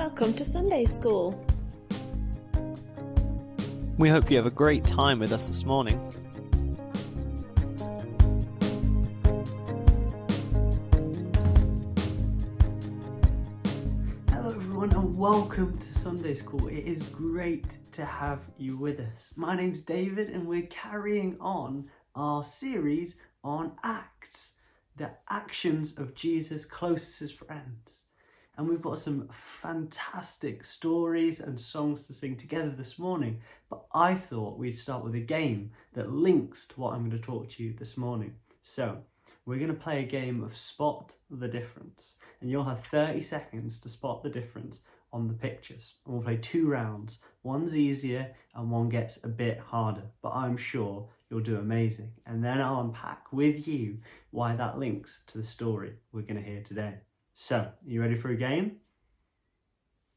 Welcome to Sunday School. We hope you have a great time with us this morning. Hello everyone and welcome to Sunday School. It is great to have you with us. My name's David and we're carrying on our series on Acts, the actions of Jesus' closest friends. And we've got some fantastic stories and songs to sing together this morning. But I thought we'd start with a game that links to what I'm going to talk to you this morning. So we're going to play a game of Spot the Difference. And you'll have 30 seconds to spot the difference on the pictures. And we'll play 2 rounds. One's easier and one gets a bit harder. But I'm sure you'll do amazing. And then I'll unpack with you why that links to the story we're going to hear today. So, are you ready for a game?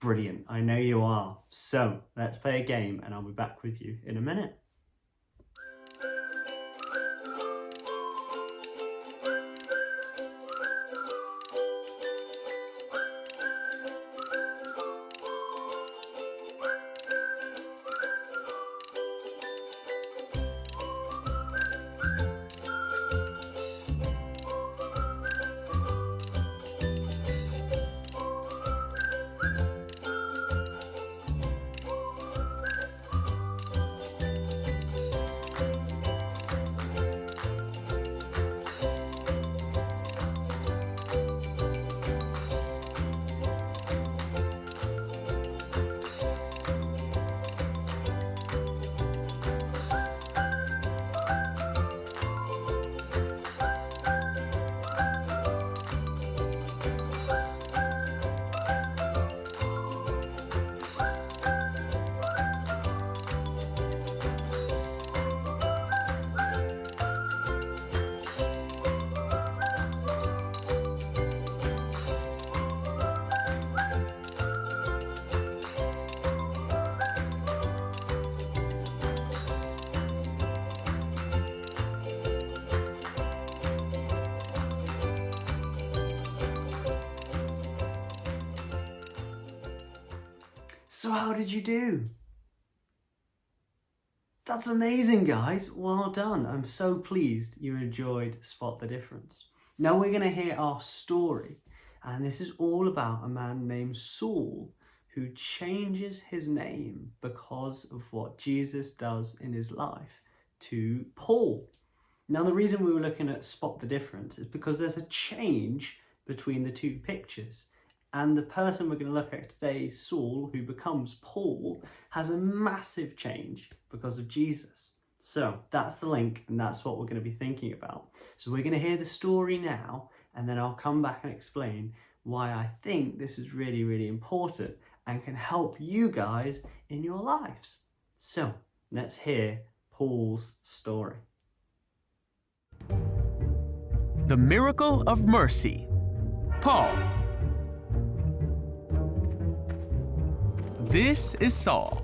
Brilliant, I know you are. So, let's play a game and I'll be back with you in a minute. So how did you do? That's amazing, guys. Well done. I'm so pleased you enjoyed Spot the Difference. Now we're going to hear our story. And this is all about a man named Saul who changes his name because of what Jesus does in his life to Paul. Now the reason we were looking at Spot the Difference is because there's a change between the 2 pictures. And the person we're going to look at today, Saul, who becomes Paul, has a massive change because of Jesus. So that's the link and that's what we're going to be thinking about. So we're going to hear the story now and then I'll come back and explain why I think this is really, really important and can help you guys in your lives. So let's hear Paul's story. The Miracle of Mercy. Paul. This is Saul.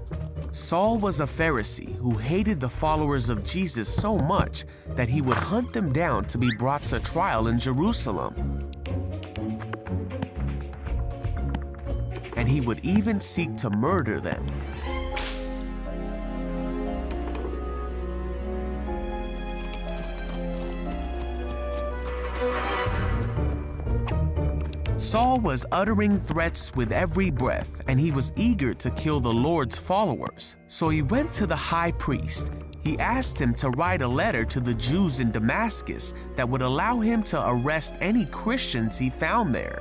Saul was a Pharisee who hated the followers of Jesus so much that he would hunt them down to be brought to trial in Jerusalem. And he would even seek to murder them. Saul was uttering threats with every breath, and he was eager to kill the Lord's followers. So he went to the high priest. He asked him to write a letter to the Jews in Damascus that would allow him to arrest any Christians he found there.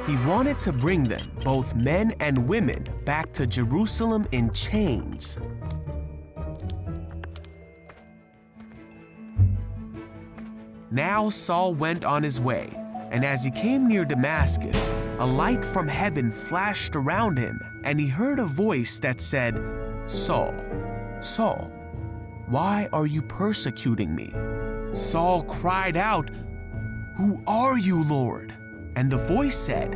He wanted to bring them, both men and women, back to Jerusalem in chains. Now Saul went on his way. And as he came near Damascus, a light from heaven flashed around him, and he heard a voice that said, "Saul, Saul, why are you persecuting me?" Saul cried out, "Who are you, Lord?" And the voice said,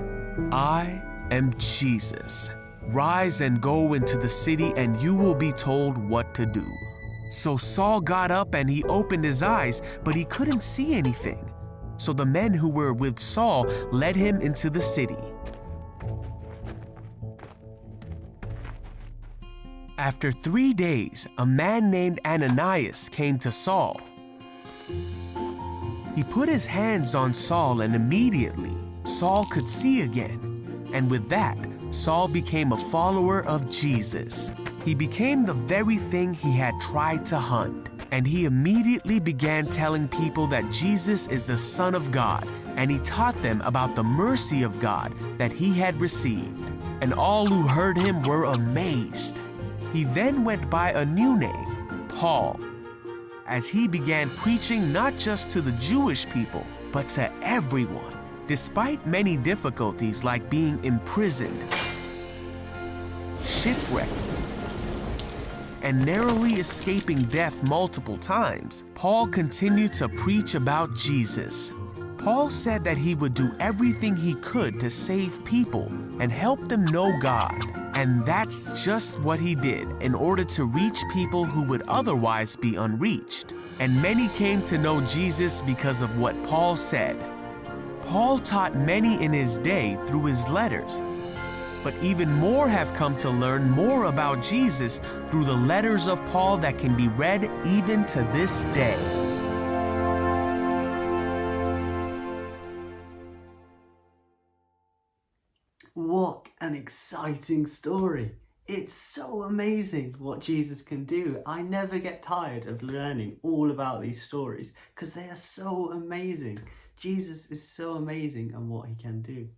"I am Jesus. Rise and go into the city, and you will be told what to do." So Saul got up and he opened his eyes, but he couldn't see anything. So the men who were with Saul led him into the city. After 3 days, a man named Ananias came to Saul. He put his hands on Saul, and immediately Saul could see again. And with that, Saul became a follower of Jesus. He became the very thing he had tried to hunt. And he immediately began telling people that Jesus is the Son of God, and he taught them about the mercy of God that he had received. And all who heard him were amazed. He then went by a new name, Paul, as he began preaching not just to the Jewish people, but to everyone. Despite many difficulties like being imprisoned, shipwrecked, and narrowly escaping death multiple times, Paul continued to preach about Jesus. Paul said that he would do everything he could to save people and help them know God. And that's just what he did in order to reach people who would otherwise be unreached. And many came to know Jesus because of what Paul said. Paul taught many in his day through his letters, but even more have come to learn more about Jesus through the letters of Paul that can be read even to this day. What an exciting story. It's so amazing what Jesus can do. I never get tired of learning all about these stories because they are so amazing. Jesus is so amazing and what he can do.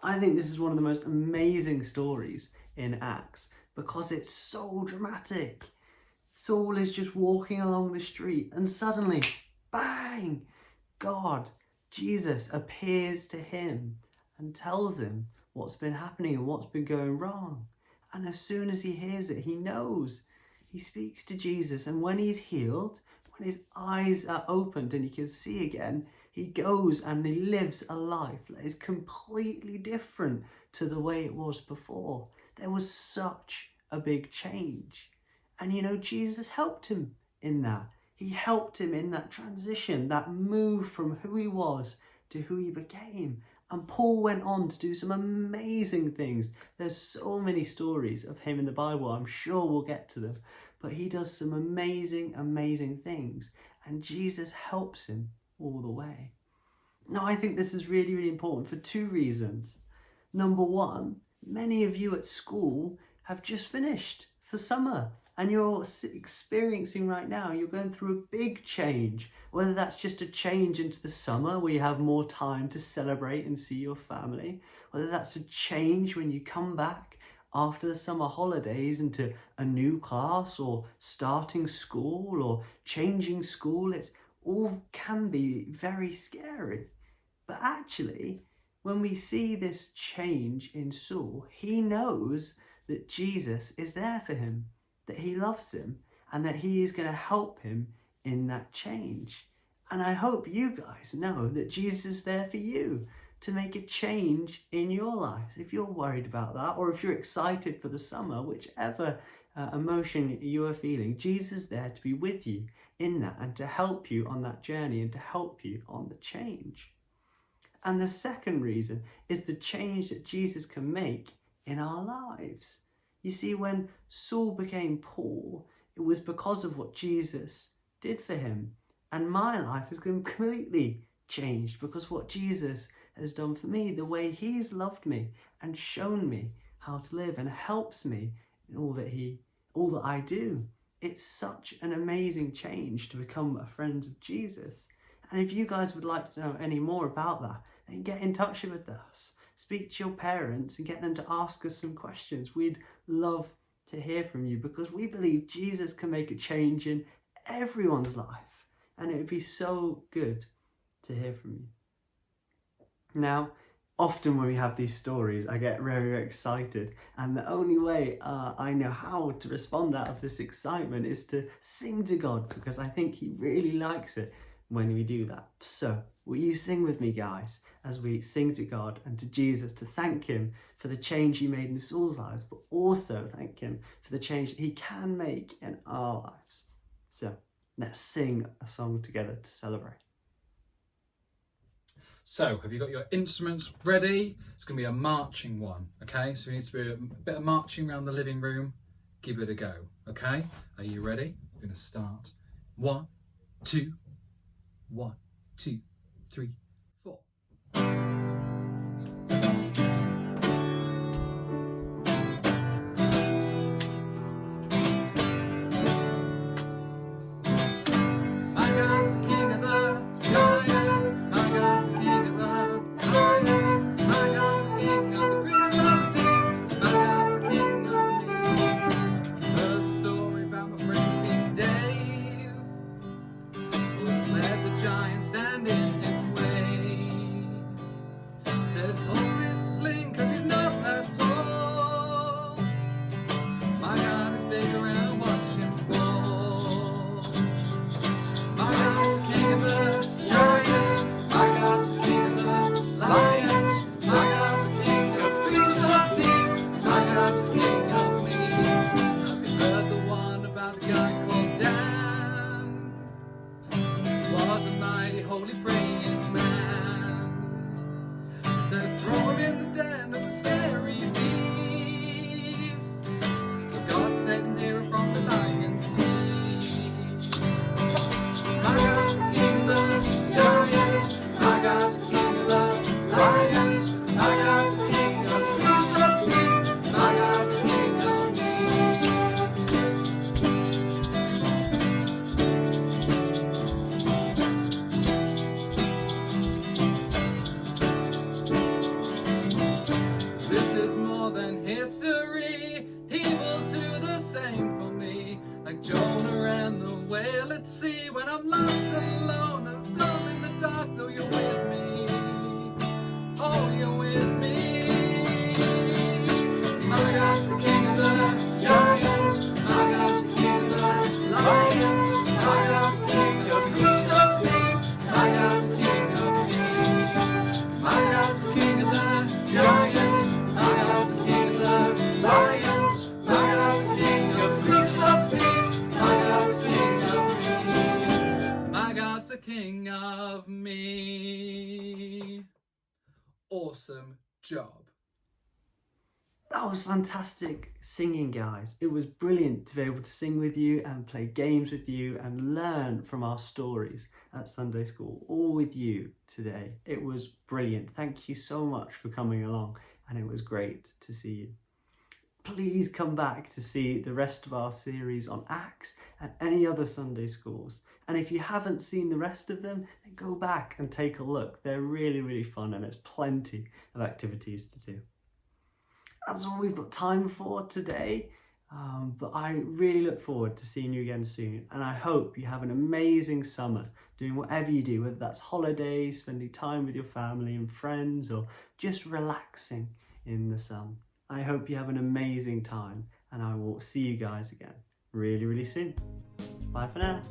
I think this is one of the most amazing stories in Acts because it's so dramatic. Saul is just walking along the street and suddenly, bang, Jesus appears to him and tells him what's been happening and what's been going wrong. And as soon as he hears it, he knows. He speaks to Jesus, and when he's healed, when his eyes are opened and he can see again, he goes and he lives a life that is completely different to the way it was before. There was such a big change. And Jesus helped him in that. He helped him in that transition, that move from who he was to who he became. And Paul went on to do some amazing things. There's so many stories of him in the Bible. I'm sure we'll get to them. But he does some amazing, amazing things. And Jesus helps him all the way. Now, I think this is really, really important for 2 reasons. Number 1, many of you at school have just finished for summer. And you're experiencing right now, you're going through a big change. Whether that's just a change into the summer where you have more time to celebrate and see your family. Whether that's a change when you come back after the summer holidays into a new class or starting school or changing school. It's all can be very scary. But actually, when we see this change in Saul, he knows that Jesus is there for him, that he loves him, and that he is going to help him in that change. And I hope you guys know that Jesus is there for you to make a change in your lives. If you're worried about that, or if you're excited for the summer, whichever emotion you are feeling, Jesus is there to be with you in that and to help you on that journey and to help you on the change. And the second reason is the change that Jesus can make in our lives. You see, when Saul became Paul, it was because of what Jesus did for him. And my life has completely changed because what Jesus has done for me, the way he's loved me and shown me how to live and helps me in all that I do. It's such an amazing change to become a friend of Jesus. And if you guys would like to know any more about that, then get in touch with us. Speak to your parents and get them to ask us some questions. We'd love to hear from you because we believe Jesus can make a change in everyone's life. And it would be so good to hear from you. Now, often when we have these stories, I get very, very excited. And the only way I know how to respond out of this excitement is to sing to God because I think he really likes it when we do that. So, will you sing with me, guys, as we sing to God and to Jesus to thank him for the change he made in Saul's lives, but also thank him for the change that he can make in our lives. So, let's sing a song together to celebrate. So, have you got your instruments ready? It's going to be a marching one, okay? So we need to do a bit of marching around the living room. give it a go, okay? Are you ready? We're going to start. 1, 2, 1, 2, 3, 4. Let's see, when I'm lost and alone, I'm alone in the dark, though you're with me. Oh, you're with me. My God's the King of the giants. My God's the King of the lions. My God's the King of me. My God's the King of me. My God's the King of the giants. My God's the King of the lions. My God's the King of me. The King of me. Awesome job. That was fantastic singing, guys. It was brilliant to be able to sing with you and play games with you and learn from our stories at Sunday school, all with you today. It was brilliant. Thank you so much for coming along, and it was great to see you. Please come back to see the rest of our series on Acts and any other Sunday schools. And if you haven't seen the rest of them, then go back and take a look. They're really, really fun, and there's plenty of activities to do. That's all we've got time for today. But I really look forward to seeing you again soon. And I hope you have an amazing summer doing whatever you do, whether that's holidays, spending time with your family and friends, or just relaxing in the sun. I hope you have an amazing time, and I will see you guys again really, really soon. Bye for now.